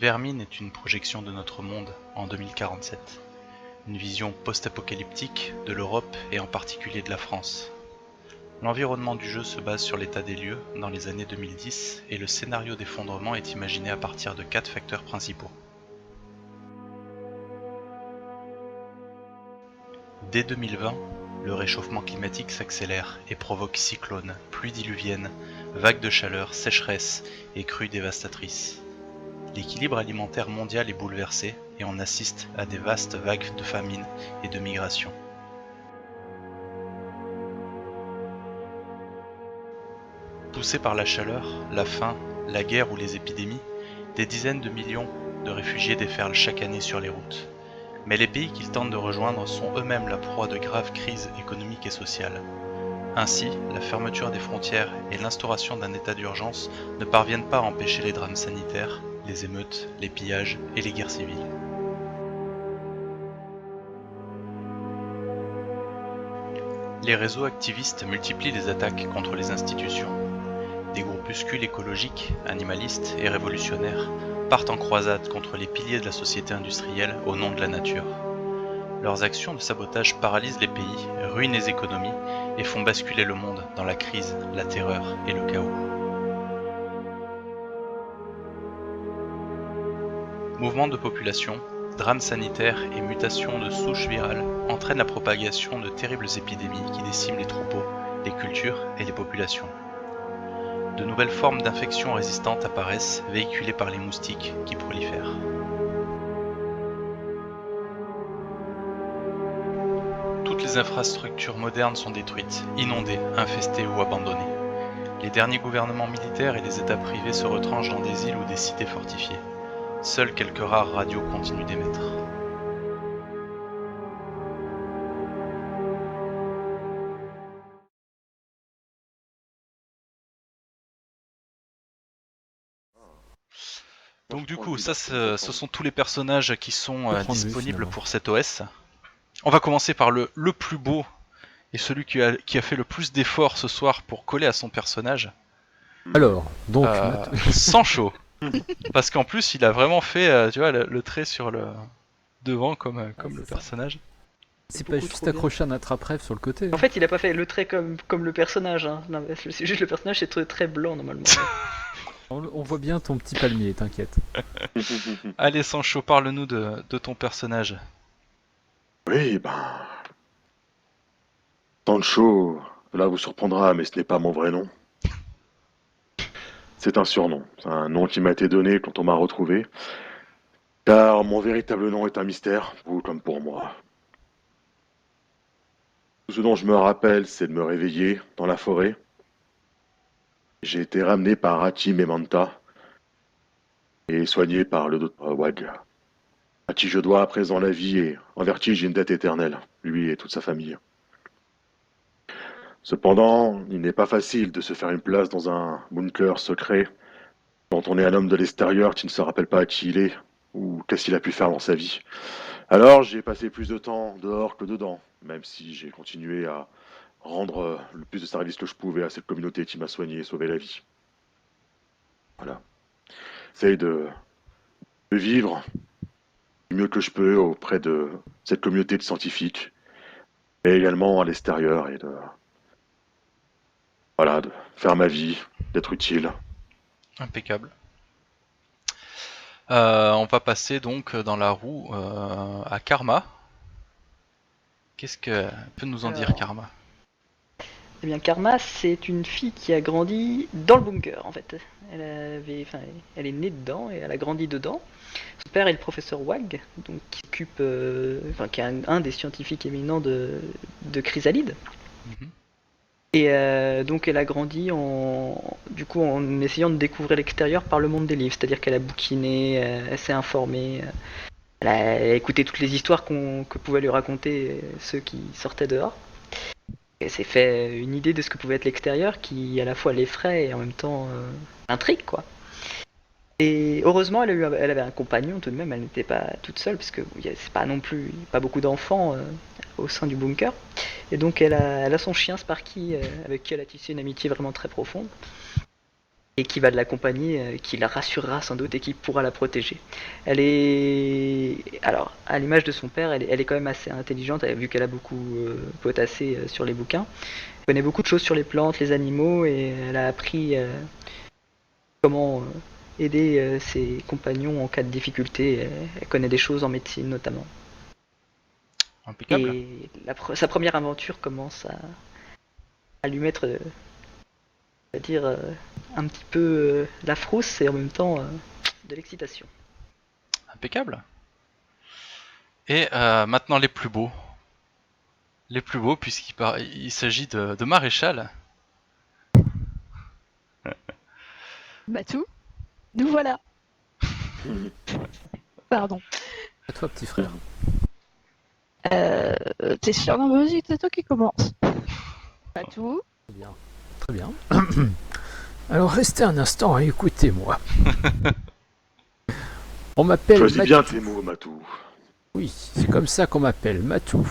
Vermine est une projection de notre monde en 2047. Une vision post-apocalyptique de l'Europe et en particulier de la France. L'environnement du jeu se base sur l'état des lieux dans les années 2010 et le scénario d'effondrement est imaginé à partir de 4 facteurs principaux. Dès 2020, le réchauffement climatique s'accélère et provoque cyclones, pluies diluviennes, vagues de chaleur, sécheresses et crues dévastatrices. L'équilibre alimentaire mondial est bouleversé et on assiste à des vastes vagues de famine et de migration. Poussés par la chaleur, la faim, la guerre ou les épidémies, des dizaines de millions de réfugiés déferlent chaque année sur les routes. Mais les pays qu'ils tentent de rejoindre sont eux-mêmes la proie de graves crises économiques et sociales. Ainsi, la fermeture des frontières et l'instauration d'un état d'urgence ne parviennent pas à empêcher les drames sanitaires, les émeutes, les pillages et les guerres civiles. Les réseaux activistes multiplient les attaques contre les institutions. Des groupuscules écologiques, animalistes et révolutionnaires partent en croisade contre les piliers de la société industrielle au nom de la nature. Leurs actions de sabotage paralysent les pays, ruinent les économies et font basculer le monde dans la crise, la terreur et le chaos. Mouvements de population, drames sanitaires et mutations de souches virales entraînent la propagation de terribles épidémies qui déciment les troupeaux, les cultures et les populations. De nouvelles formes d'infections résistantes apparaissent, véhiculées par les moustiques qui prolifèrent. Toutes les infrastructures modernes sont détruites, inondées, infestées ou abandonnées. Les derniers gouvernements militaires et les États privés se retranchent dans des îles ou des cités fortifiées. Seules quelques rares radios continuent d'émettre. Donc du coup, ça, ce sont tous les personnages qui sont disponibles pour cet OS. On va commencer par le plus beau et celui qui a fait le plus d'efforts ce soir pour coller à son personnage. Alors, donc... Sancho. Parce qu'en plus, il a vraiment fait tu vois, le trait sur le devant comme le personnage. C'est pas juste accroché un attrape-rêve sur le côté. En fait, il a pas fait le trait comme le personnage. Hein. Non, c'est juste le personnage, c'est très blanc normalement. On voit bien ton petit palmier, t'inquiète. Allez, Sancho, parle-nous de ton personnage. Oui, Sancho, cela vous surprendra, mais ce n'est pas mon vrai nom. C'est un surnom. C'est un nom qui m'a été donné quand on m'a retrouvé. Car mon véritable nom est un mystère, vous comme pour moi. Tout ce dont je me rappelle, c'est de me réveiller dans la forêt. J'ai été ramené par Hachi Memanta et soigné par le docteur Wag, à qui je dois à présent la vie et envers qui j'ai une dette éternelle, lui et toute sa famille. Cependant, il n'est pas facile de se faire une place dans un bunker secret quand on est un homme de l'extérieur qui ne se rappelle pas à qui il est ou qu'est-ce qu'il a pu faire dans sa vie. Alors j'ai passé plus de temps dehors que dedans, même si j'ai continué à rendre le plus de service que je pouvais à cette communauté qui m'a soigné et sauvé la vie. Voilà. J'essaye de vivre du mieux que je peux auprès de cette communauté de scientifiques, mais également à l'extérieur et de faire ma vie, d'être utile. Impeccable. On va passer donc dans la roue à Karma. Qu'est-ce que peut nous en dire Karma? Eh bien, Karma, c'est une fille qui a grandi dans le bunker, en fait. Elle est née dedans et elle a grandi dedans. Son père est le professeur Wag, donc qui s'occupe, qui est un des scientifiques éminents de Chrysalide. Mm-hmm. Et donc elle a grandi en essayant de découvrir l'extérieur par le monde des livres, c'est-à-dire qu'elle a bouquiné, elle s'est informée, elle a écouté toutes les histoires que pouvaient lui raconter ceux qui sortaient dehors. Elle s'est fait une idée de ce que pouvait être l'extérieur qui à la fois l'effraie et en même temps l'intrigue, quoi. Et heureusement elle avait un compagnon tout de même, elle n'était pas toute seule parce que c'est pas non plus pas beaucoup d'enfants au sein du bunker. Et donc elle a son chien Sparky avec qui elle a tissé une amitié vraiment très profonde. et qui va de l'accompagner, qui la rassurera sans doute et qui pourra la protéger. Elle est, alors, à l'image de son père, elle est quand même assez intelligente, vu qu'elle a beaucoup potassé sur les bouquins. Elle connaît beaucoup de choses sur les plantes, les animaux, et elle a appris comment aider ses compagnons en cas de difficulté. Elle connaît des choses en médecine notamment. Impeccable. Et sa première aventure commence à lui mettre, on va dire, un petit peu la frousse et en même temps de l'excitation. Impeccable. Et maintenant les plus beaux. Les plus beaux puisqu'il s'agit de Maréchal. Matou, nous voilà. Pardon. À toi, petit frère. T'es sûr? Non, mais vas-y, c'est toi qui commence. Matou. Très bien. Très bien. Alors, restez un instant et écoutez-moi. On m'appelle Choisis Matou. bien tes mots, Matou. Oui, c'est comme ça qu'on m'appelle, Matou.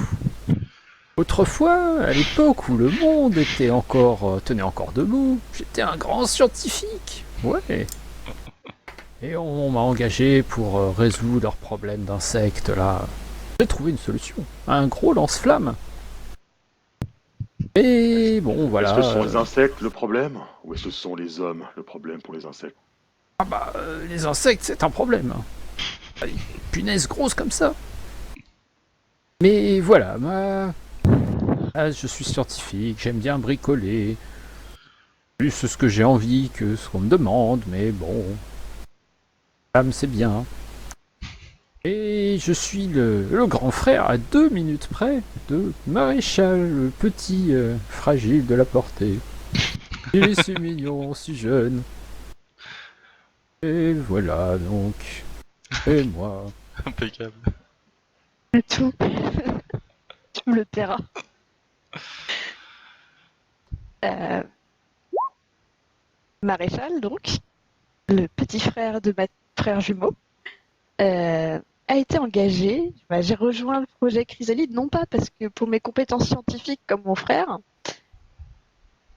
Autrefois, à l'époque où le monde était encore tenait encore debout, j'étais un grand scientifique. Ouais. Et on m'a engagé pour résoudre leurs problèmes d'insectes là. J'ai trouvé une solution. Un gros lance-flamme. Et bon, voilà. Est-ce que ce sont les insectes le problème? Ou est-ce que ce sont les hommes le problème pour les insectes? Ah bah, les insectes, c'est un problème. Une punaise grosse comme ça. Mais voilà, je suis scientifique, j'aime bien bricoler. Plus ce que j'ai envie que ce qu'on me demande, mais bon. Femme, c'est bien. Et je suis le grand frère à 2 minutes près de Maréchal, le petit fragile de la portée. Il est si mignon, si jeune. Et voilà donc. Et moi. Impeccable. Matou. Tu me le tairas. Maréchal, donc, le petit frère de ma frère jumeau, a été engagé. J'ai rejoint le projet Chrysalide, non pas parce que pour mes compétences scientifiques comme mon frère,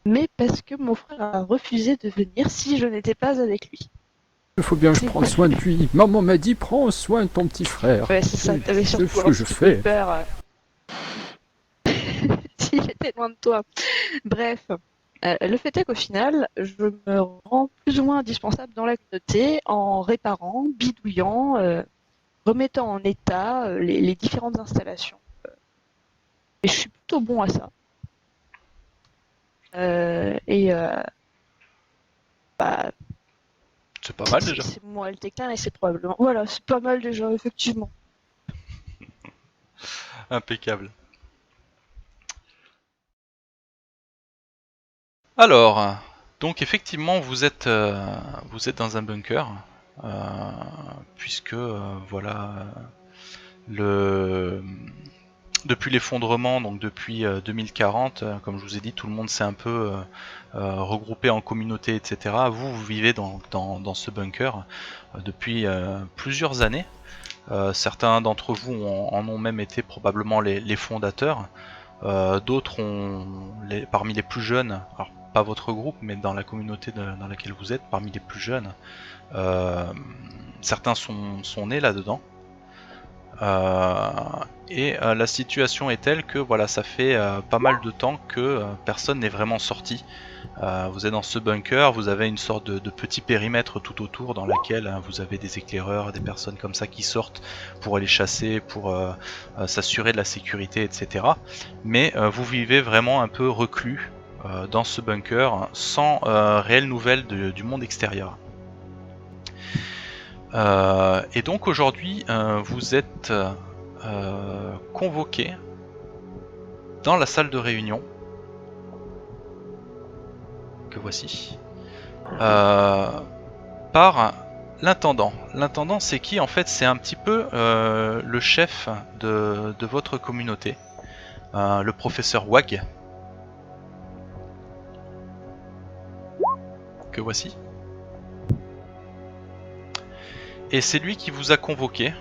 mais parce que mon frère a refusé de venir si je n'étais pas avec lui. Il faut bien que je prenne soin de lui. Maman m'a dit prends soin de ton petit frère. Ouais, c'est ça, t'avais C'est surtout ce que je fais. peur s'il était loin de toi. Bref, le fait est qu'au final, je me rends plus ou moins indispensable dans la communauté en réparant, bidouillant, remettant en état les différentes installations. Et je suis plutôt bon à ça. Bah, C'est pas mal déjà. c'est moi le technicien et c'est probablement. Voilà, c'est pas mal déjà, effectivement. Impeccable. Alors, donc effectivement, vous êtes dans un bunker, puisque voilà, depuis l'effondrement, donc depuis 2040, comme je vous ai dit, tout le monde s'est un peu regroupé en communauté, etc. Vous vivez dans ce bunker depuis plusieurs années. Certains d'entre vous en ont même été probablement les fondateurs. D'autres parmi les plus jeunes, alors pas votre groupe, mais dans la communauté dans laquelle vous êtes, parmi les plus jeunes, certains sont nés là-dedans. Et la situation est telle que voilà, ça fait pas mal de temps que personne n'est vraiment sorti. Vous êtes dans ce bunker, vous avez une sorte de petit périmètre tout autour dans laquelle vous avez des éclaireurs, des personnes comme ça qui sortent pour aller chasser, pour s'assurer de la sécurité, etc. Mais vous vivez vraiment un peu reclus dans ce bunker sans réelles nouvelles du monde extérieur. Et donc aujourd'hui, vous êtes convoqué dans la salle de réunion que voici par l'intendant. L'intendant, c'est qui en fait? C'est un petit peu le chef de votre communauté, le professeur Wag, que voici. Et c'est lui qui vous a convoqué.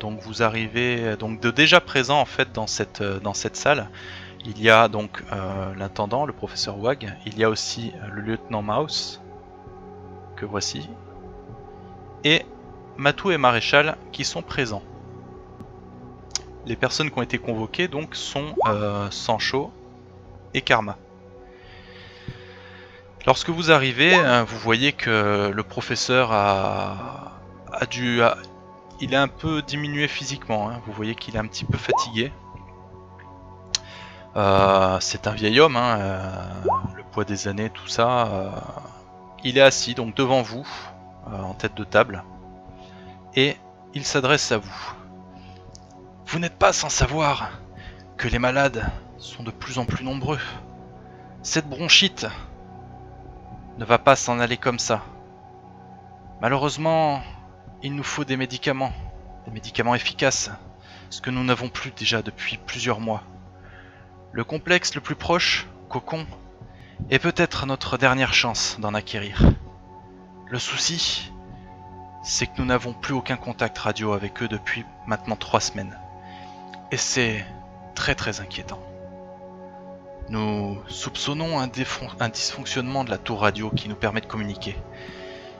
Donc vous arrivez donc déjà présent en fait dans cette salle. Il y a donc l'intendant, le professeur Wag, il y a aussi le lieutenant Mouse, que voici, et Matou et Maréchal qui sont présents. Les personnes qui ont été convoquées donc sont Sancho et Karma. Lorsque vous arrivez, vous voyez que le professeur il est un peu diminué physiquement, hein. Vous voyez qu'il est un petit peu fatigué. C'est un vieil homme, hein, le poids des années, tout ça. Il est assis donc devant vous, en tête de table, et il s'adresse à vous. Vous n'êtes pas sans savoir que les malades sont de plus en plus nombreux. Cette bronchite ne va pas s'en aller comme ça. Malheureusement, il nous faut des médicaments efficaces, ce que nous n'avons plus déjà depuis plusieurs mois. Le complexe le plus proche, Cocon, est peut-être notre dernière chance d'en acquérir. Le souci, c'est que nous n'avons plus aucun contact radio avec eux depuis maintenant 3 semaines. Et c'est très très inquiétant. Nous soupçonnons un dysfonctionnement de la tour radio qui nous permet de communiquer.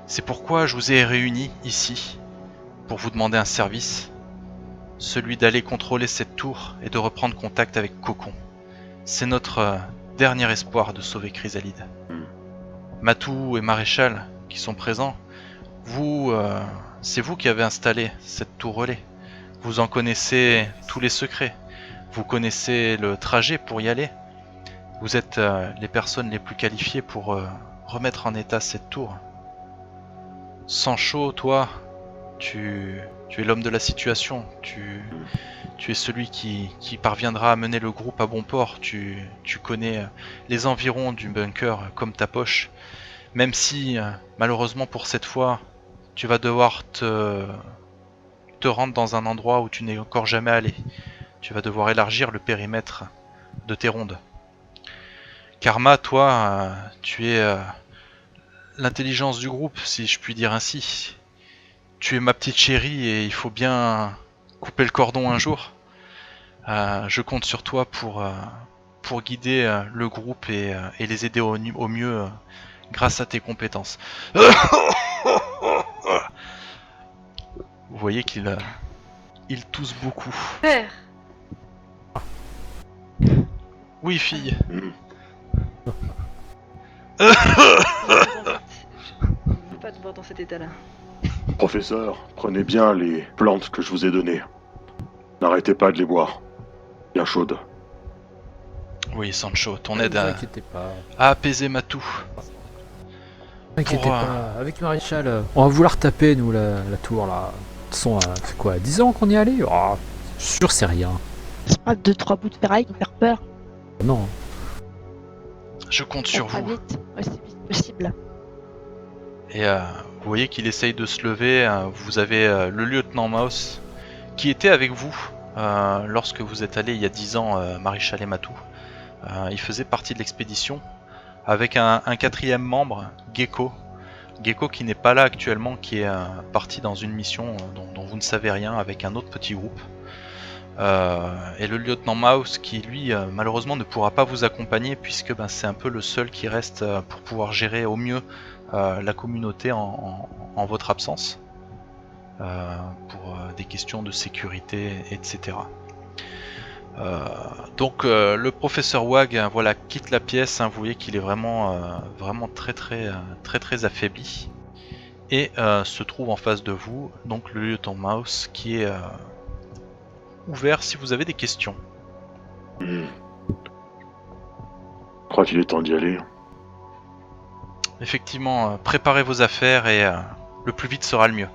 C'est pourquoi je vous ai réunis ici pour vous demander un service, celui d'aller contrôler cette tour et de reprendre contact avec Cocon. C'est notre dernier espoir de sauver Chrysalide. Matou et Maréchal qui sont présents, c'est vous qui avez installé cette tour relais. Vous en connaissez tous les secrets. Vous connaissez le trajet pour y aller. Vous êtes les personnes les plus qualifiées pour remettre en état cette tour. Sancho, toi, tu es l'homme de la situation. Tu es celui qui parviendra à mener le groupe à bon port. Tu connais les environs du bunker comme ta poche. Même si, malheureusement pour cette fois, tu vas devoir te rendre dans un endroit où tu n'es encore jamais allé. Tu vas devoir élargir le périmètre de tes rondes. Karma, toi, tu es l'intelligence du groupe, si je puis dire ainsi. Tu es ma petite chérie et il faut bien couper le cordon un jour. Je compte sur toi pour guider le groupe et les aider au mieux grâce à tes compétences. Vous voyez qu'il tousse beaucoup. Père, Oui, fille. je ne veux pas te voir dans cet état-là. Professeur, prenez bien les plantes que je vous ai données. N'arrêtez pas de les boire. Bien chaudes. Oui, Sancho, ton Ne aide vous à inquiétez pas. apaiser Matou. Ne vous inquiétez Pour, pas. Avec Maréchal, on va vouloir taper, nous, la tour, là. De toute façon, c'est quoi, 10 ans qu'on y est allé? Oh, je suis sûr, c'est rien. C'est pas 2-3 bouts de ferraille qui nous faire peur. Non. Je compte sur On fera vous. vite, aussi vite possible. Et vous voyez qu'il essaye de se lever. Vous avez le lieutenant Mouse qui était avec vous lorsque vous êtes allé il y a 10 ans, Maréchal et Matou. Il faisait partie de l'expédition avec un 4e membre, Gecko. Gecko qui n'est pas là actuellement, qui est parti dans une mission dont vous ne savez rien avec un autre petit groupe. Et le lieutenant Mouse qui lui malheureusement ne pourra pas vous accompagner puisque c'est un peu le seul qui reste pour pouvoir gérer au mieux la communauté en votre absence pour des questions de sécurité, etc. Donc le professeur Wag voilà, quitte la pièce, hein, vous voyez qu'il est vraiment très affaibli et se trouve en face de vous donc le lieutenant Mouse qui est ouvert si vous avez des questions. Je crois qu'il est temps d'y aller. Effectivement, préparez vos affaires et le plus vite sera le mieux.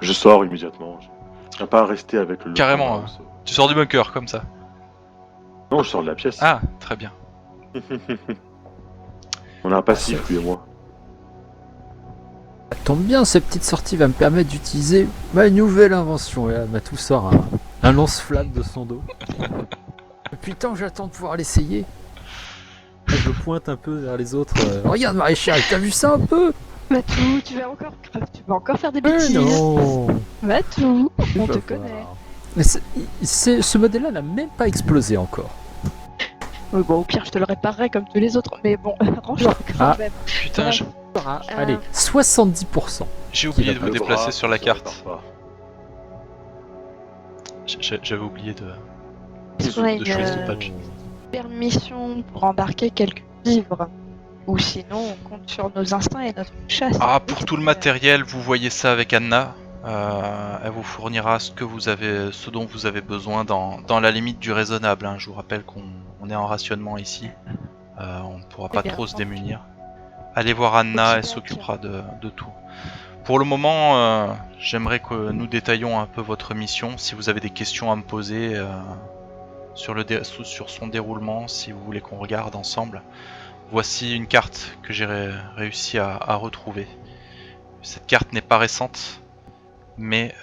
Je sors immédiatement. Je tiens pas à rester avec le... Carrément, Mouse. Tu sors du bunker comme ça. Non, je sors de la pièce. Ah, très bien. On a un passif, lui et moi. Ça tombe bien, cette petite sortie va me permettre d'utiliser ma nouvelle invention. Et là, Matou sort un lance-flamme de son dos. Depuis le temps que j'attends de pouvoir l'essayer. Là, je pointe un peu vers les autres. Regarde Maréchal, t'as vu ça un peu? Matou, tu vas encore faire des bêtises. Non. Matou, on Tu te vas connaît. voir. Mais ce modèle-là n'a même pas explosé encore. Oui, bon, au pire, je te le réparerai comme tous les autres, mais bon, range-le Ah. quand même. Putain, Ouais. Allez, 70%. j'ai oublié de va vous Le déplacer bras sur la ne se carte. répare pas. J'avais oublié de Est-ce qu'on a de choisir ce une patch. permission pour embarquer quelques vivres? Ou sinon, on compte sur nos instincts et notre chasse. Ah, pour tout le matériel, vous voyez ça avec Anna. Elle vous fournira ce dont vous avez besoin dans la limite du raisonnable. Hein. Je vous rappelle qu'on est en rationnement ici. On ne pourra pas bien, trop se ok. démunir. Allez voir Anna, elle Ok. s'occupera de tout. Pour le moment, j'aimerais que nous détaillions un peu votre mission. Si vous avez des questions à me poser sur son déroulement, si vous voulez qu'on regarde ensemble. Voici une carte que j'ai réussi à retrouver. Cette carte n'est pas récente, mais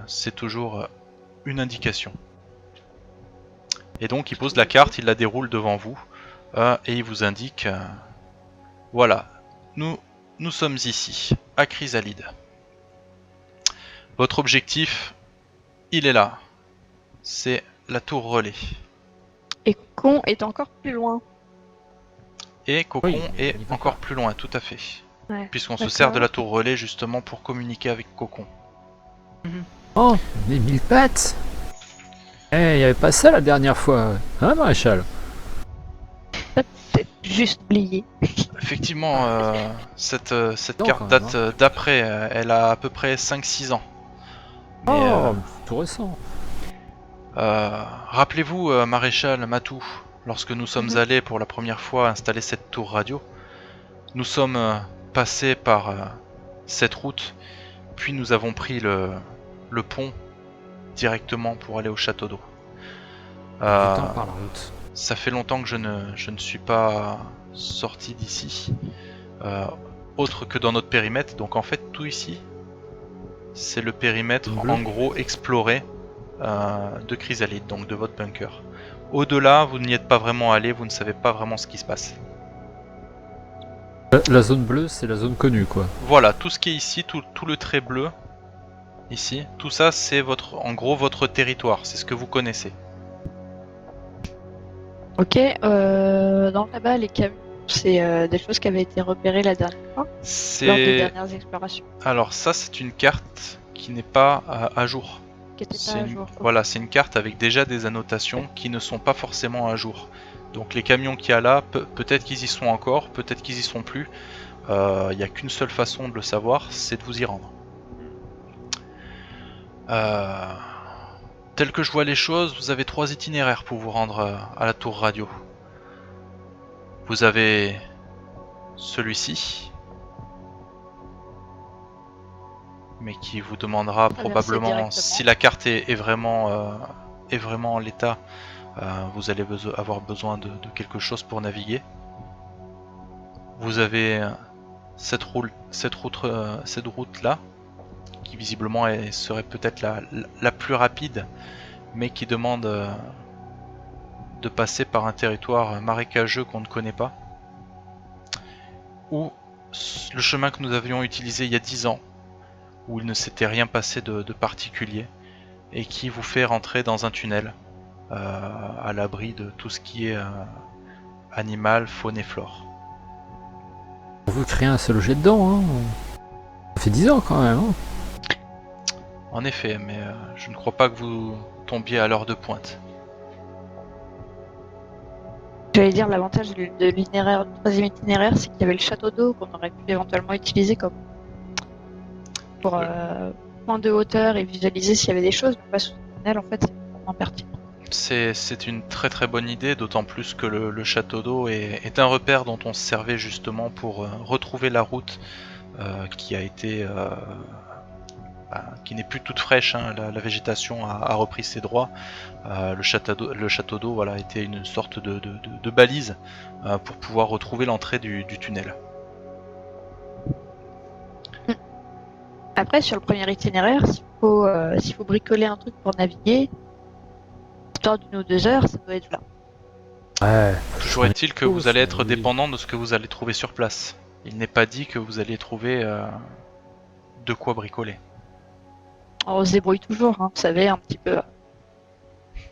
c'est toujours une indication. Et donc il pose la carte, il la déroule devant vous, et il vous indique, voilà, nous sommes ici, à Chrysalide. Votre objectif, il est là, c'est la tour relais. Et Con est encore plus loin. Et Cocon Oui, mais est on y va encore pas. plus loin, tout à fait. Ouais. Puisqu'on se D'accord. sert de la tour relais justement pour communiquer avec Cocon. Oh, les 1000 pattes. Eh, il n'y avait pas ça la dernière fois. Hein, maréchal? C'est juste oublié. Effectivement, cette Non, carte quand même, date d'après, elle a à peu près 5-6 ans. Mais, Oh, c'est tout récent. rappelez-vous, maréchal Matou, lorsque nous sommes Mhm. allés pour la première fois installer cette tour radio, nous sommes passés par cette route, puis nous avons pris le pont directement pour aller au château d'eau. Du temps par la route. Ça fait longtemps que je ne suis pas sorti d'ici, autre que dans notre périmètre. Donc en fait, tout ici, c'est le périmètre Bleu. en gros exploré de Chrysalide, donc de votre bunker. Au-delà, vous n'y êtes pas vraiment allé, vous ne savez pas vraiment ce qui se passe. La zone bleue, c'est la zone connue, quoi. Voilà, tout ce qui est ici, tout le trait bleu, ici, tout ça c'est en gros votre territoire, c'est ce que vous connaissez. Ok, dans là-bas, les camions, c'est des choses qui avaient été repérées la dernière fois, lors des C'est dernières explorations, Alors ça c'est une carte qui n'est pas à jour. qui n'étaient C'est pas à une... jour. Ok. Voilà, c'est une carte avec déjà des annotations qui ne sont pas forcément à jour. Donc les camions qu'il y a là, peut-être qu'ils y sont encore, peut-être qu'ils y sont plus. Il n'y a qu'une seule façon de le savoir, c'est de vous y rendre. Tel que je vois les choses, vous avez 3 itinéraires pour vous rendre à la tour radio. Vous avez celui-ci, mais qui vous demandera probablement, directement. si la carte est vraiment en l'état, vous allez avoir besoin de quelque chose pour naviguer. Vous avez cette route là, qui visiblement serait peut-être la plus rapide, mais qui demande de passer par un territoire marécageux qu'on ne connaît pas. Ou le chemin que nous avions utilisé il y a 10 ans, où il ne s'était rien passé de particulier, et qui vous fait rentrer dans un tunnel, à l'abri de tout ce qui est animal, faune et flore. On veut que rien se loger dedans, hein. Ça fait 10 ans quand même, hein. En effet, mais je ne crois pas que vous tombiez à l'heure de pointe. J'allais dire, l'avantage de l'itinéraire, du troisième itinéraire, c'est qu'il y avait le château d'eau qu'on aurait pu éventuellement utiliser comme pour point de hauteur et visualiser s'il y avait des choses, mais pas sous le tunnel, en fait, c'est vraiment pertinent. C'est une très très bonne idée, d'autant plus que le château d'eau est un repère dont on se servait justement pour retrouver la route qui a été... qui n'est plus toute fraîche, hein. La végétation a repris ses droits. Le château d'eau voilà, était une sorte de balise pour pouvoir retrouver l'entrée du tunnel. Après, sur le premier itinéraire, s'il faut bricoler un truc pour naviguer, histoire d'1 ou 2 heures, ça doit être là. Ouais. Toujours est-il que vous allez être oui. dépendant de ce que vous allez trouver sur place. Il n'est pas dit que vous allez trouver de quoi bricoler. On se débrouille toujours, hein, vous savez, un petit peu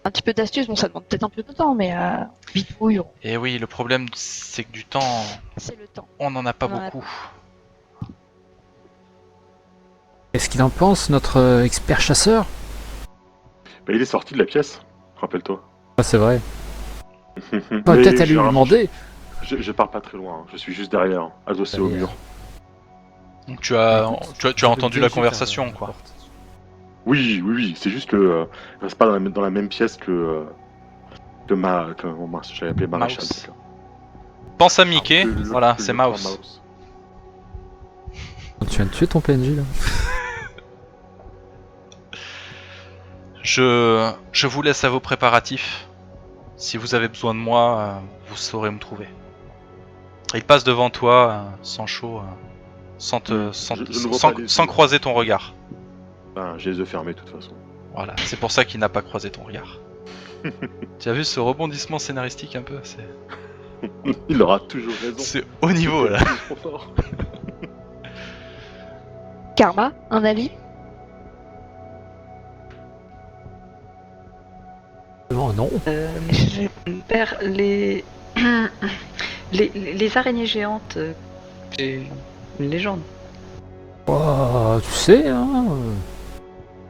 Un petit peu d'astuce, bon, ça demande peut-être un peu de temps, mais bidouille, Et oui, le problème, c'est que du temps, c'est le temps. on n'en a pas On en a beaucoup. Qu'est-ce qu'il en pense, notre expert chasseur? Bah, il est sorti de la pièce, rappelle-toi. Ah, c'est vrai. On va Mais peut-être aller je- lui demander. Je pars pas très loin, hein. Je suis juste derrière, adossé au Allez, mur. Donc tu as Je vais entendu me la diriger conversation, vers la quoi. porte. Oui, c'est juste que je reste pas dans la même pièce oh mince, j'avais appelé Maréchal. Mouse. c'est ça. Pense à Mickey, Le- voilà, le c'est lieutenant Mouse. Tu viens de tuer ton PNJ là? Je vous laisse à vos préparatifs. Si vous avez besoin de moi, vous saurez me trouver. Il passe devant toi, sans chaud, sans Je ne vois pas les sans yeux. croiser ton regard. Ben, j'ai les yeux fermés de toute façon. Voilà, c'est pour ça qu'il n'a pas croisé ton regard. Tu as vu ce rebondissement scénaristique un peu? Il aura toujours raison. C'est haut niveau là. Trop fort. Karma, un avis? Non, non. Père, les araignées géantes, c'est une légende. Oh, tu sais, hein.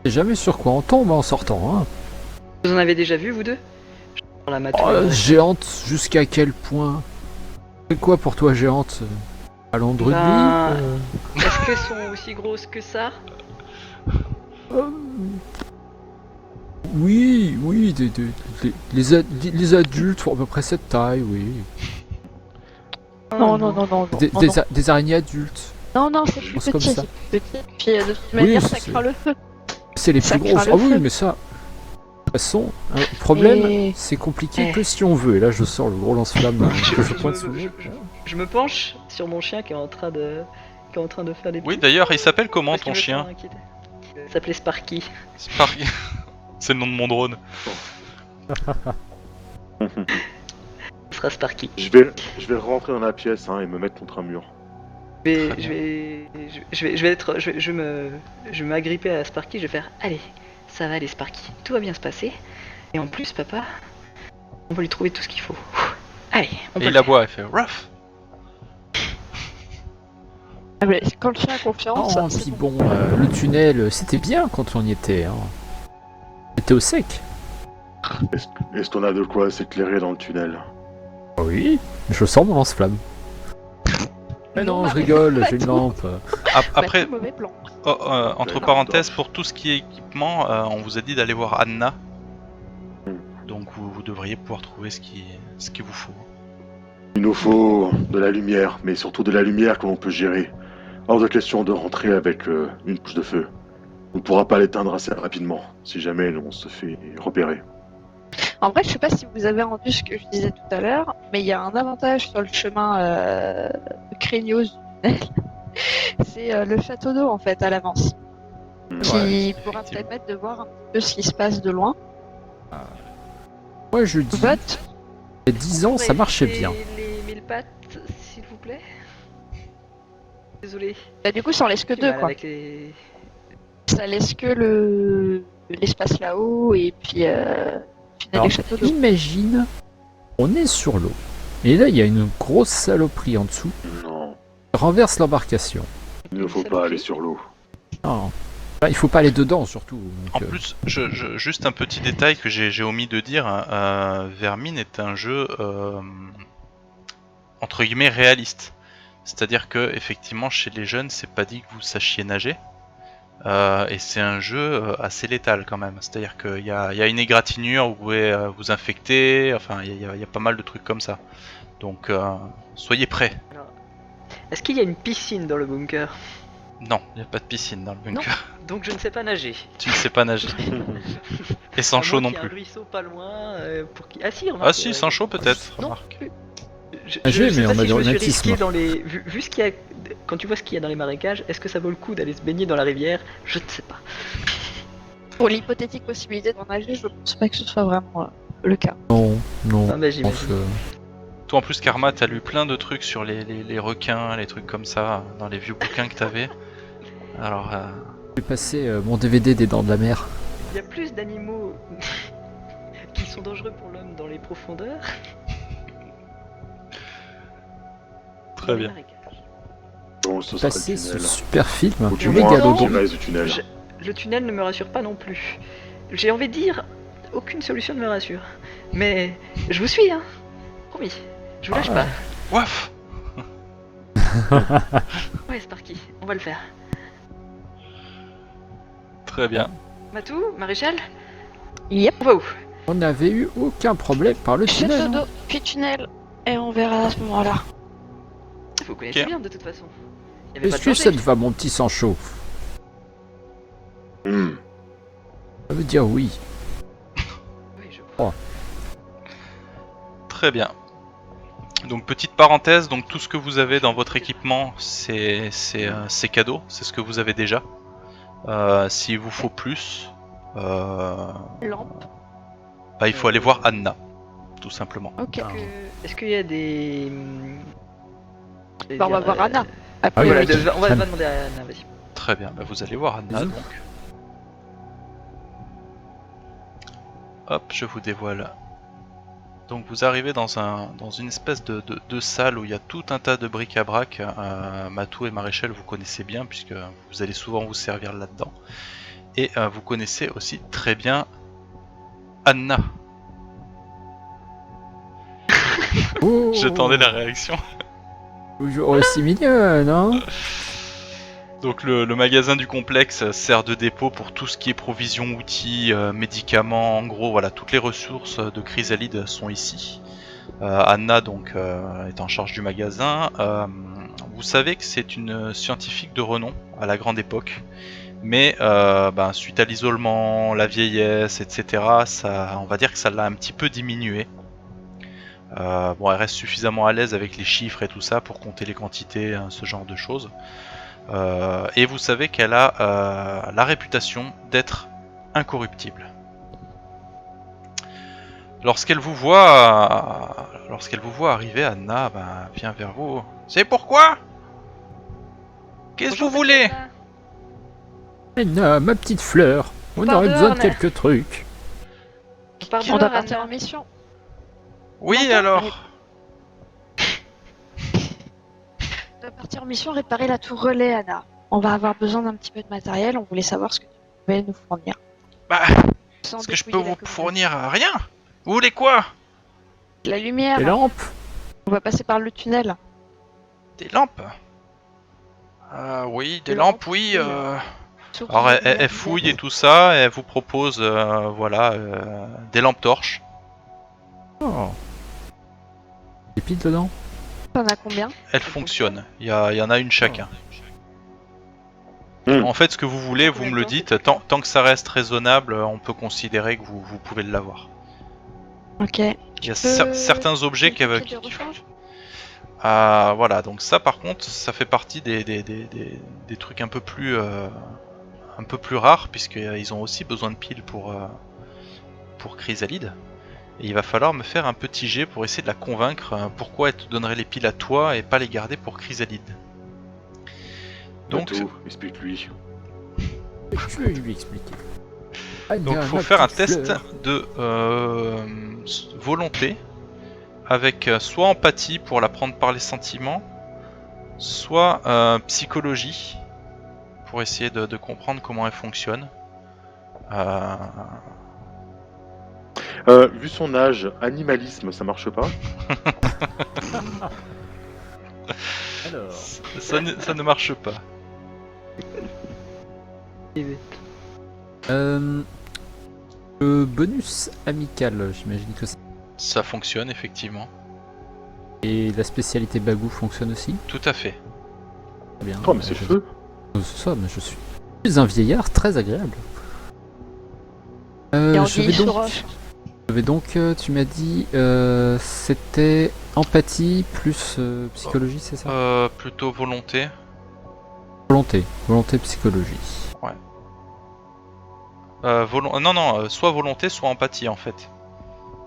C'est jamais sur quoi on tombe en sortant, hein. Vous en avez déjà vu, vous deux? Dans la Oh, mature. géante, jusqu'à quel point? C'est quoi pour toi, géante? Ballon de rugby? Ben, Est-ce qu'elles sont aussi grosses que ça? Euh, Oui, les adultes font à peu près cette taille, oui. Non, non, non, non. Des, non, des non. a- des araignées adultes. Non, non, c'est plus pense comme petit, ça. c'est plus petit. Puis de toute Oui, manière, ça c'est- craint le feu. C'est les Ça plus craint grosses. le Ah oui, feu. mais ça. De toute façon, le problème, Et- c'est compliqué Eh. que si on veut. Et là, je sors le gros lance-flamme que je pointe je- sous le nez. Je me penche sur mon chien qui est en train de faire des Oui, poux. d'ailleurs, il s'appelle comment Parce qu'il ton me fait chien? inquiéter. Il s'appelait Sparky. Sparky. C'est le nom de mon drone. Ce sera Sparky. Je vais rentrer dans la pièce hein, et me mettre contre un mur. Je vais m'agripper à Sparky, je vais faire allez, ça va aller Sparky, tout va bien se passer. Et en plus papa, on va lui trouver tout ce qu'il faut. Allez, on peut Et il le faire. aboie, il fait ruff. Ah, mais quand le chien a confiance, Oh, c'est puis bon. bon, le tunnel, c'était bien quand on y était. Hein. C'était au sec. Est-ce qu'on a de quoi s'éclairer dans le tunnel? Oui, je sens mon lance-flamme. Mais non, je rigole, j'ai une lampe. Après, Bah, tout mauvais plan. entre parenthèses, pour tout ce qui est équipement, on vous a dit d'aller voir Anna. Donc vous devriez pouvoir trouver ce qu'il vous faut. Il nous faut de la lumière, mais surtout de la lumière que l'on peut gérer. Hors de question de rentrer avec une couche de feu. On ne pourra pas l'éteindre assez rapidement, si jamais on se fait repérer. En vrai, je sais pas si vous avez entendu ce que je disais tout à l'heure, mais il y a un avantage sur le chemin craignos du tunnel. C'est le château d'eau en fait à l'avance, qui Ouais, pourra effectivement. permettre de voir un petit peu ce qui se passe de loin. Moi, je dis, Vote. il y a 10 ans, ça marchait bien. Les 1000 pattes, s'il vous plaît. Désolé. Bah, du coup, ça en laisse que J'ai deux mal quoi. avec les- Ça laisse que l'espace là-haut et puis final Alors, du château d'eau. imagine, on est sur l'eau. Et là, il y a une grosse saloperie en dessous. non, Renverse l'embarcation. il ne faut pas aller sur l'eau. Non. Enfin, il faut pas aller dedans, surtout. En donc, plus, juste un petit détail que j'ai omis de dire, Vermine est un jeu entre guillemets réaliste. C'est-à-dire que effectivement chez les jeunes, c'est pas dit que vous sachiez nager. Et c'est un jeu assez létal quand même. C'est-à-dire qu'il y a une égratignure, vous pouvez vous infecter, enfin il y a pas mal de trucs comme ça. Donc soyez prêts. Alors, est-ce qu'il y a une piscine dans le bunker? Non, il n'y a pas de piscine dans le bunker. Donc je ne sais pas nager. Tu ne sais pas nager. Et sans À chaud moins non qu'il y ait un plus. ruisseau pas loin pour qui. Ah si, remarque. Ah si, sans chaud peut-être, Non. remarque. Nager, sais mais pas on si a je du me suis rhumatisme. risqué dans les. Vu ce qu'il y a. Quand tu vois ce qu'il y a dans les marécages, est-ce que ça vaut le coup d'aller se baigner dans la rivière? Je ne sais pas. Pour l'hypothétique possibilité d'en nager, je pense pas que ce soit vraiment le cas. non, non. Ah, bah, je pense, j'imagine. Toi en plus Karma, t'as lu plein de trucs sur les requins, les trucs comme ça, dans les vieux bouquins que t'avais. Alors, j'ai passé mon DVD des Dents de la Mer. Il y a plus d'animaux. sont dangereux pour l'homme dans les profondeurs. Très Dans les bien. marécages. Bon, ce sera le Passer ce tunnel. super film. Ou du Mais moins, non. je dirais ce tunnel. Le tunnel ne me rassure pas non plus. J'ai envie de dire, aucune solution ne me rassure. Mais je vous suis, hein. Promis. Je vous lâche pas. Waf. Ouais, Sparky, on va le faire. Très bien. Matou, Maréchal, Yep. on va où? On n'avait eu aucun problème par le Chute tunnel. au dos, puis tunnel. Et on verra à ce moment-là. Vous connaissez Ok. bien de toute façon. Il y avait pas Est-ce de que ça danger. te va, mon petit Sancho? Hmm. Ça veut dire oui. Oui, je crois. Très bien. Donc petite parenthèse, donc tout ce que vous avez dans votre équipement, c'est cadeau, c'est ce que vous avez déjà. S'il vous faut plus, Lampe. bah, il faut aller voir Anna, tout simplement. Ok. Est-ce qu'il y a des... Bah, on va voir Anna. Ah oui, Voilà, oui. on va demander à Anna, vas-y. Très bien, bah, vous allez voir Anna Bisous. donc. Hop, je vous dévoile. Donc vous arrivez dans une espèce de salle où il y a tout un tas de bric-à-brac. Matou et Maréchal vous connaissez bien puisque vous allez souvent vous servir là-dedans. Et vous connaissez aussi très bien Anna. Oh, J'attendais la réaction. toujours aussi mignonne, hein? Donc le magasin du complexe sert de dépôt pour tout ce qui est provisions, outils, médicaments, en gros voilà, toutes les ressources de Chrysalide sont ici. Anna donc est en charge du magasin. Vous savez que c'est une scientifique de renom à la grande époque, mais suite à l'isolement, la vieillesse, etc., on va dire que ça l'a un petit peu diminué. Bon, elle reste suffisamment à l'aise avec les chiffres et tout ça pour compter les quantités, hein, ce genre de choses. Et vous savez qu'elle a la réputation d'être incorruptible. Lorsqu'elle vous voit arriver, Anna vient vers vous. C'est pourquoi? Qu'est-ce que vous voulez? Anna, ma petite fleur, on Pardon, aurait besoin de Anna. quelques trucs. Pardon, On doit Anna. partir en mission. Oui Attends, alors. On doit partir en mission réparer la tour relais, Anna. On va avoir besoin d'un petit peu de matériel. On voulait savoir ce que tu pouvais nous fournir. Bah, Sans est-ce que je peux dépouiller la vous communauté. fournir rien? Vous voulez quoi? La lumière. Les lampes? On va passer par le tunnel. Des lampes? Oui, des Des lampes, lampes, oui. oui. Surtout Alors la elle lumière fouille et verte. tout ça, et elle vous propose des lampes torches. Oh. Des piles dedans? T'en as combien? Elles fonctionnent, il y en a une chacun. Hmm. En fait, ce que vous voulez, vous me le dites, tant que ça reste raisonnable, on peut considérer que vous pouvez l'avoir. Ok. Il y a certains objets qui Quelques pieds de rechange. voilà, donc ça par contre, ça fait partie des trucs un peu plus rares, puisqu'ils ont aussi besoin de piles pour Chrysalide. Et il va falloir me faire un petit jet pour essayer de la convaincre pourquoi elle te donnerait les piles à toi et pas les garder pour Chrysalide. Donc, Matou, explique-lui. Je vais lui expliquer. Anna, il faut ma faire un petite test fleur. de volonté avec soit empathie pour la prendre par les sentiments, soit psychologie pour essayer de comprendre comment elle fonctionne. Vu son âge, animalisme, ça marche pas? Alors, Ça ne marche pas. le bonus amical, j'imagine que ça. Ça fonctionne effectivement. Et la spécialité bagou fonctionne aussi? Tout à fait. Très bien. Oh, mais c'est le feu! C'est ça, mais je suis un vieillard très agréable. Et en Je vais guille donc, sur roche. tu m'as dit, c'était empathie plus psychologie, c'est ça? Plutôt volonté. Volonté, psychologie. Non, soit volonté, soit empathie en fait.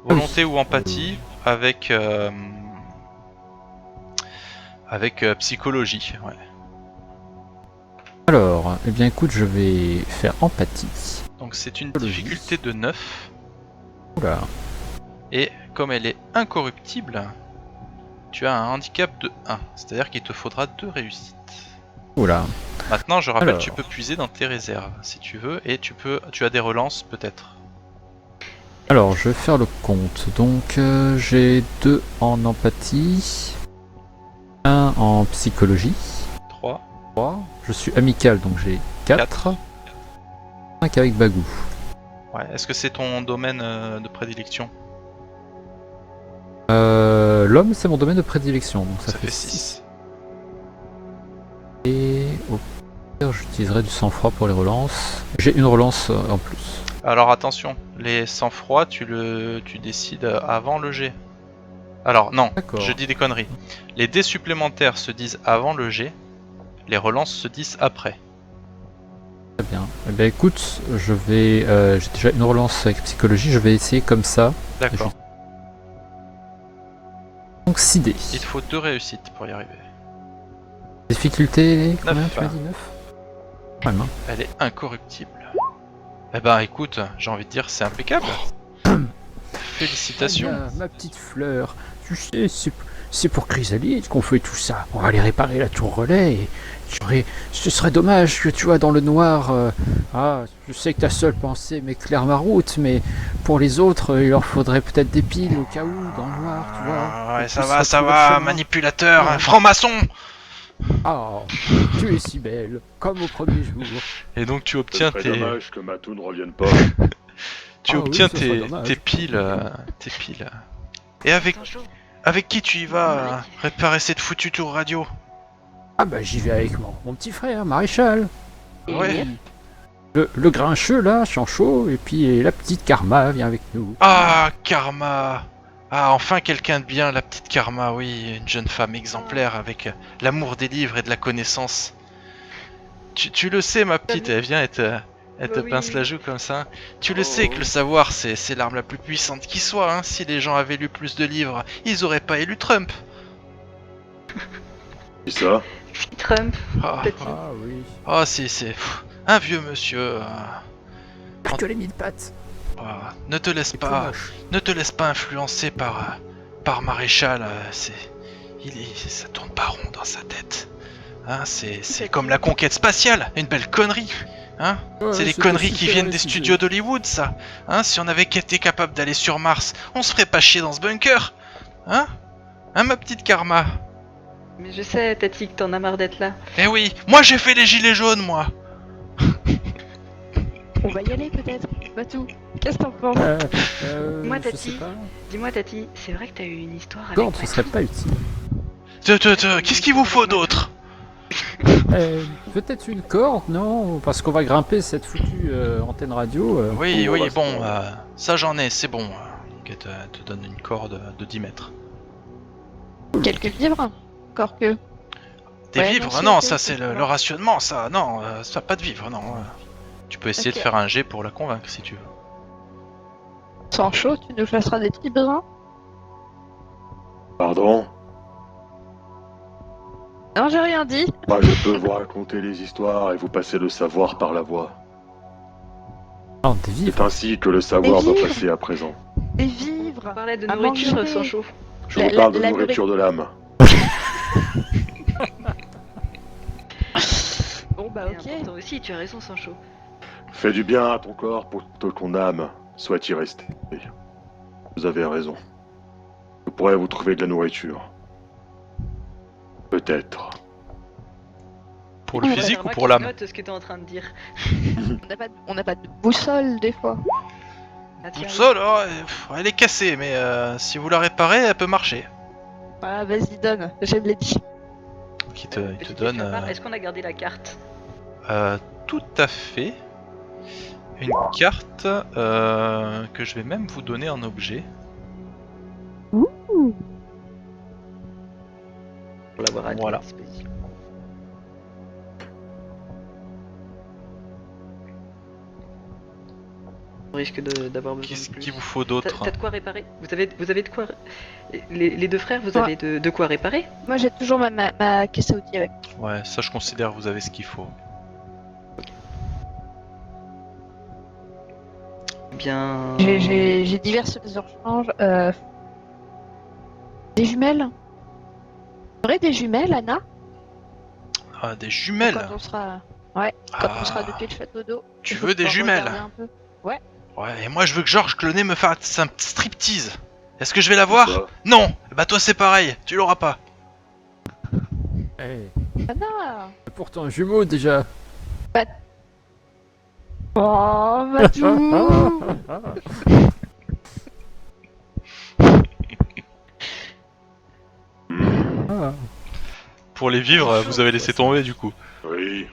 Volonté ou empathie avec psychologie. Ouais. Alors, eh bien écoute, je vais faire empathie. Donc c'est une Psychologie. difficulté de 9. Oula. Et comme elle est incorruptible, tu as un handicap de 1. C'est-à-dire qu'il te faudra 2 réussites. Oula. Maintenant, je rappelle, Alors. tu peux puiser dans tes réserves si tu veux, et tu as des relances peut-être. Alors, je vais faire le compte. Donc, j'ai 2 en empathie, 1 en psychologie, 3, 3. Je suis amical, donc j'ai 4. 5 avec Bagou. Ouais, est-ce que c'est ton domaine de prédilection? L'homme, c'est mon domaine de prédilection, donc ça, fait 6. 6. Et au pire, j'utiliserai du sang-froid pour les relances. J'ai une relance en plus. Alors attention, les sang-froid, tu décides avant le jet. Alors non, D'accord. je dis des conneries. Les dés supplémentaires se disent avant le jet, les relances se disent après. Très bien. Eh bien, écoute, je vais. J'ai déjà une relance avec psychologie, je vais essayer comme ça. D'accord. Donc 6 dés. Il te faut 2 réussites pour y arriver. Difficulté, combien 9. tu m'as dit 9 Ouais, hein. Elle est incorruptible. Eh ben écoute, j'ai envie de dire c'est impeccable. Félicitations. Ah, ma petite fleur, tu sais, c'est pour Chrysalide qu'on fait tout ça. On va aller réparer la tour relais et ce serait dommage que tu vois dans le noir. Je sais que ta seule pensée m'éclaire ma route, mais pour les autres, il leur faudrait peut-être des piles au cas où, dans le noir, tu vois. Ah, ouais, Et ça tu va, seras trouvé le chemin. manipulateur, Ouais. franc-maçon. Ah, tu es si belle, comme au premier jour. Et donc tu Ce obtiens serait tes, dommage que Matou ne revienne pas. tu Ah oui, obtiens ce serait dommage. tes piles, Et avec qui tu y vas réparer cette foutue tour radio? Ah bah j'y vais avec mon petit frère, Maréchal. Et Ouais. Le grincheux là, Chanchot, et puis la petite Karma vient avec nous. Ah, Karma. Ah, enfin quelqu'un de bien, la petite Karma, oui, une jeune femme exemplaire avec l'amour des livres et de la connaissance. Tu le sais, ma petite, elle vient, elle te oui, pince oui. la joue comme ça. Tu le sais que le savoir, c'est l'arme la plus puissante qui soit, hein. Si les gens avaient lu plus de livres, ils auraient pas élu Trump. Qui ça? Trump, Ah, petit. Ah oui. c'est un vieux monsieur. Parce que les mille pattes. Ne te laisse C'est pas. tout moche. Ne te laisse pas influencer par Maréchal, ça tourne pas rond dans sa tête. Hein, c'est comme la conquête spatiale, une belle connerie. Hein, Ouais, c'est des c'était conneries qui super viennent des décidé. studios d'Hollywood, ça. Hein, si on avait été capable d'aller sur Mars, on se ferait pas chier dans ce bunker. Hein, ma petite Karma. Mais je sais, Tati, que t'en as marre d'être là. Eh oui, moi j'ai fait les gilets jaunes, moi. On va y aller peut-être. Batou, qu'est-ce que t'en penses? Moi, je Tati. sais pas. Dis-moi, Tati, c'est vrai que t'as eu une histoire avec Gord, ce Matou serait pas utile. Qu'est-ce qu'il vous faut d'autre? Peut-être une corde, non? Parce qu'on va grimper cette foutue antenne radio. Oui, on oui, va se bon, prendre. ça j'en ai, c'est bon. Donc elle te donne une corde de 10 mètres. Quelques livres? Encore que. Des Ouais, vivres? non, Non, c'est ça ok, c'est c'est le bon. rationnement, ça, non, ça pas de vivres, non. Tu peux essayer Ok. de faire un jet pour la convaincre si tu veux. Sans chaud, tu nous chasseras des petits besoins? Pardon? Non, j'ai rien dit. Moi, je peux vous raconter les histoires et vous passer le savoir par la voix. Non, des C'est vivres. ainsi que le savoir Des doit vivres. passer à présent. Des On vivres. parlait de À nourriture manger. sans chaud. Je La- vous parle la- de la nourriture de l'âme. Bon bah C'est ok. important aussi, tu as raison, sans chaud. Fais du bien à ton corps pour que ton âme soit y rester. Vous avez raison. Je pourrais vous trouver de la nourriture. Peut-être. Pour le Ouais, physique Karma ou pour qui l'âme? note ce que t'es en train de dire. On n'a pas de boussole des fois. Ah, tiens, Toute seule, elle est cassée, mais si vous la réparez, elle peut marcher. Ah vas-y donne, je me l'ai dit. Il te petite donne question à part, est-ce qu'on a gardé la carte? tout à fait une carte que je vais même vous donner en objet. Pour l'avoir à Voilà. disposition. On risque d'avoir besoin Qu'est-ce de plus. qu'il vous faut T'as d'autre? t'as de quoi réparer? Vous avez de quoi... Les deux frères, vous Ouais. avez de quoi réparer? Moi j'ai toujours ma caisse à outils avec. Ouais, ça je considère que vous avez ce qu'il faut. Bien. J'ai diverses pièces de rechange. Des jumelles? Tu aurais des jumelles, Anna? Ah, des Quand jumelles. on sera... Ouais, quand on sera Ah, depuis le château d'eau. tu il faut veux des pouvoir jumelles? regarder un peu. Ouais. Ouais, et moi je veux que Georges Clooney me fasse un petit striptease. Est-ce que je vais Ça. l'avoir? Non. Bah toi c'est pareil, tu l'auras pas. Eh, Anna! c'est pourtant un jumeau déjà. Oh, Matou! Ah. Pour les vivres, vous avez laissé tomber du coup. Oui.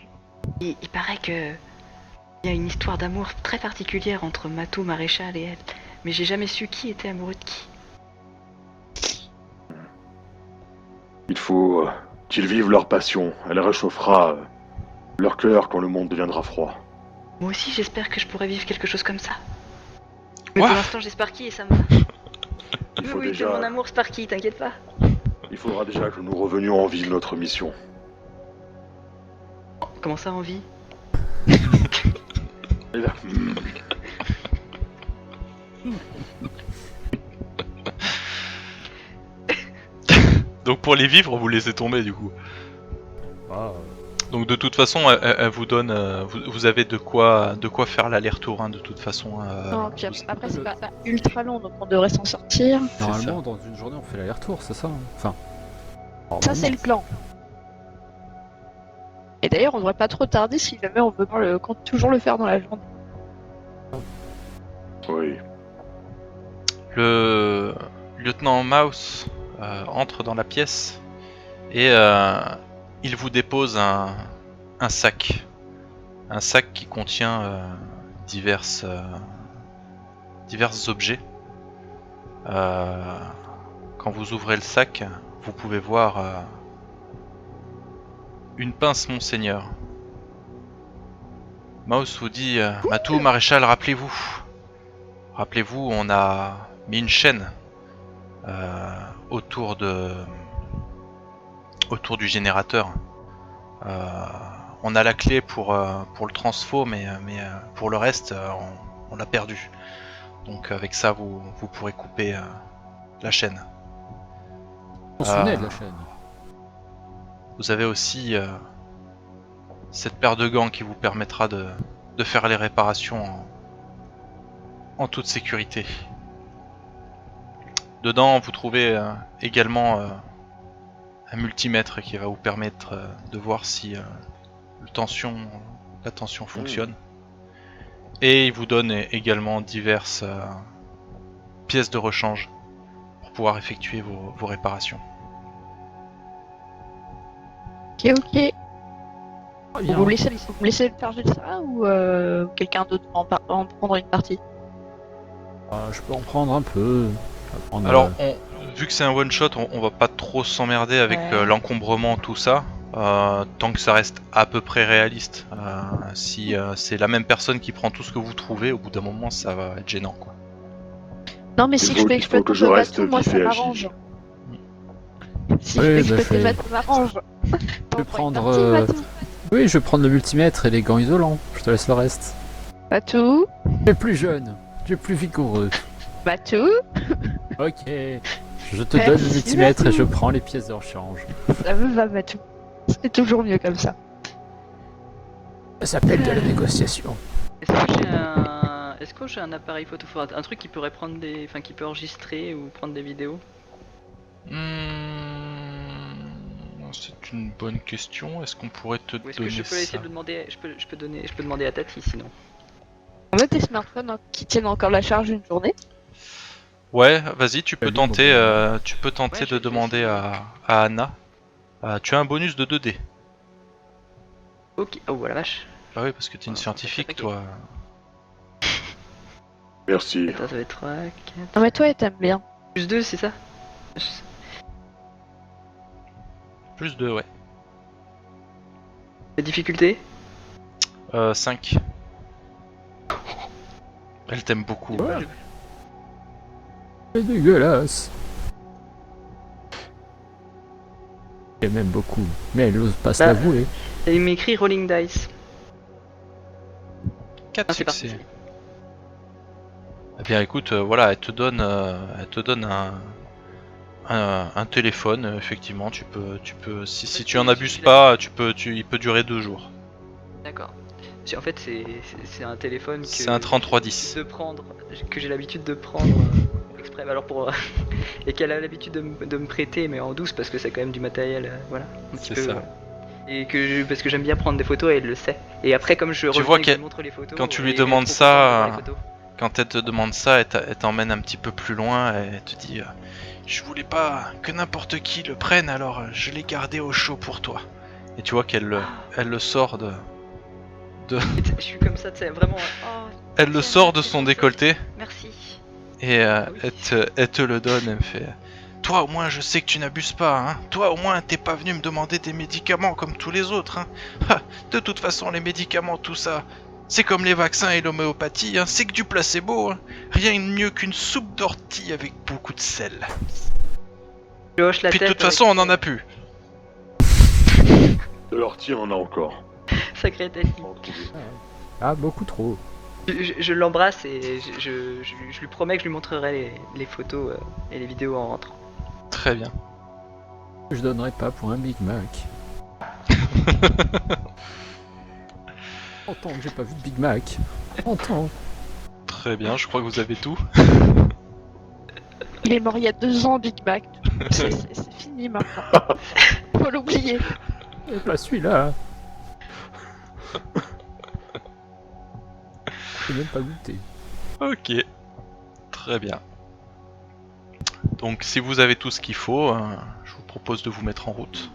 Il paraît que. Il y a une histoire d'amour très particulière entre Matou Maréchal et elle. Mais j'ai jamais su qui était amoureux de qui. Il faut qu'ils vivent leur passion. Elle réchauffera leur cœur quand le monde deviendra froid. Moi aussi, j'espère que je pourrais vivre quelque chose comme ça. Mais Ouah. pour l'instant, j'ai Sparky et ça me va. Il faut Oui, déjà... t'es mon amour, Sparky, t'inquiète pas. Il faudra déjà que nous revenions en ville notre mission. Comment ça, en vie? Et là, Donc pour les vivres, vous laissez tomber du coup. Ah, Donc de toute façon, elle vous donne, vous avez de quoi faire l'aller-retour, hein, de toute façon. Non, puis vous- après, c'est pas ultra long, donc on devrait s'en sortir. C'est normalement, dans une journée, on fait l'aller-retour, c'est ça hein. Enfin. Ça, c'est le plan. Et d'ailleurs, on devrait pas trop tarder si jamais on veut compte toujours le faire dans la journée. oui. Le lieutenant Mouse entre dans la pièce et il vous dépose un sac. Un sac qui contient divers objets. Quand vous ouvrez le sac, vous pouvez voir une pince Monseigneur. Mouse vous dit Matou, Maréchal, rappelez-vous. Rappelez-vous, on a mis une chaîne autour du générateur. On a la clé pour le transfo, mais pour le reste, on l'a perdu. Donc avec ça, vous pourrez couper la chaîne. On se souvenait de la chaîne. Vous avez aussi cette paire de gants qui vous permettra de faire les réparations en toute sécurité. Dedans, vous trouvez également un multimètre qui va vous permettre de voir si la tension fonctionne. Et il vous donne également diverses pièces de rechange pour pouvoir effectuer vos réparations. Ok. Très bien. Vous me laissez charger de ça ou quelqu'un d'autre va en prendre une partie? Je peux en prendre un peu. Je vais prendre, Alors, vu que c'est un one shot, on va pas trop s'emmerder avec Ouais. l'encombrement, tout ça. Tant que ça reste à peu près réaliste. Si c'est la même personne qui prend tout ce que vous trouvez, au bout d'un moment, ça va être gênant, quoi. Non, mais si je peux il faut exploiter que je le reste bateau, moi vif ça et m'arrange. agile. Si Oui, je peux bah, exploiter le fais- bateau, ça m'arrange. Je vais prendre. Oui, je vais prendre le multimètre et les gants isolants. Je te laisse le reste. Batou, Tu es plus jeune, tu es plus vigoureux. Batou, Ok. Je te Merci, donne le multimètre et Matou. je prends les pièces de rechange. ça me va, Batou. C'est toujours mieux comme ça. Ça s'appelle de la négociation. Est-ce que j'ai un appareil photo, un truc qui pourrait prendre des, enfin qui peut enregistrer ou prendre des vidéos? C'est une bonne question. Est-ce qu'on pourrait te Ou est-ce donner que je peux ça essayer de le demander, je peux demander à Tati sinon. On a tes smartphones qui tiennent encore la charge une journée. Ouais, vas-y, tu peux Salut, tenter, mon Ouais, je de vais demander essayer. à Anna. Tu as un bonus de 2D. Ok. Oh la vache. Bah oui, parce que t'es une Ah, scientifique, ok. toi. Merci. Attends, ça va être 3, 4. Non, mais toi, elle t'aime bien. Plus 2, c'est ça? Plus 2, ouais. La difficulté? 5. Elle t'aime beaucoup. Ouais. C'est dégueulasse. Elle m'aime beaucoup, mais elle n'ose pas se Bah, l'avouer. Il m'écrit Rolling Dice. 4 Ah, c'est parti. succès. Eh bien écoute, voilà, elle te donne un téléphone, effectivement, tu peux, si tu en abuses pas, il peut durer 2 jours. D'accord. En fait, c'est un téléphone C'est un 3310. que j'ai l'habitude de prendre exprès, alors pour et qu'elle a l'habitude de me prêter, mais en douce parce que c'est quand même du matériel, voilà, un petit C'est peu. ça. Et parce que j'aime bien prendre des photos et elle le sait. Et après, comme je reviens vois et que je qu'elle- lui montre les photos, quand tu lui elle est demandes trop ça, contente de voir les photos. Quand elle te demande ça, elle t'emmène un petit peu plus loin et elle te dit je voulais pas que n'importe qui le prenne, alors je l'ai gardé au chaud pour toi. Et tu vois elle le sort Et je suis comme ça, tu sais, vraiment. Oh, elle le tiens, sort de c'est son gentil. décolleté Merci. et Oui. elle te le donne. Elle me fait toi au moins je sais que tu n'abuses pas, hein. Toi au moins t'es pas venu me demander des médicaments comme tous les autres, hein. De toute façon les médicaments tout ça, c'est comme les vaccins et l'homéopathie, hein. C'est que du placebo, hein. Rien de mieux qu'une soupe d'ortie avec beaucoup de sel. Je hoche la Puis de tête. toute façon on en a plus. De l'ortie, on en a encore. Sacré tête. Ah, beaucoup trop. Je l'embrasse et je lui promets que je lui montrerai les photos et les vidéos en rentrant. Très bien. Je donnerais pas pour un Big Mac. Longtemps que j'ai pas vu de Big Mac. Longtemps. Très bien, je crois que vous avez tout. Il est mort il y a 2 ans, Big Mac. C'est fini maintenant. Faut l'oublier. Et pas celui-là. J'ai même pas goûté. Ok. Très bien. Donc si vous avez tout ce qu'il faut, je vous propose de vous mettre en route.